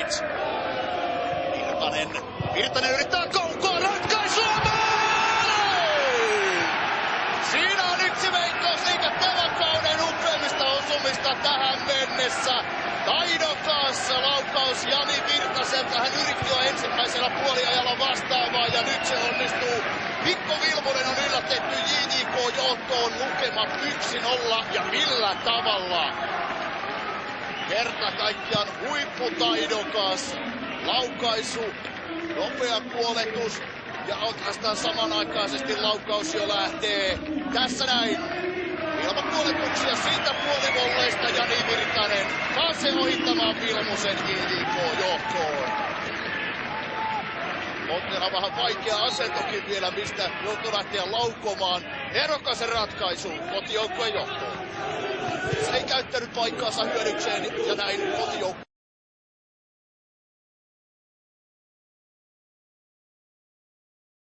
Janovic. Virtanen yrittää kaukoa ratkaisua. Maali! Siinä on yksi veikkausliiga tämän kauden upeimmista osumista tähän mennessä. Taidokas laukaus Jani Virtaselta. Hän yritti jo ensimmäisellä puoliajalla vastaamaan ja nyt se onnistuu. Mikko Vilmunen on yllätetty JJK-johtoon lukemat 1-0 ja millä tavalla? Kerta kaikkiaan huipputaidokas laukaisu, nopea puoletus ja oikeastaan samanaikaisesti laukaus jo lähtee. Tässä näin. Ilman puoletuksia siitä puolivolleista Jani Virtanen pääsee ohittamaan Vilmusen JJK-johtoon. Otteella vähän vaikea asentokin vielä, mistä joutuu lähteä laukomaan. Nerokas ratkaisu kotijoukkueen johtoon. Se ei käyttänyt paikkaansa hyödykseen ja näin kotijoukkueen.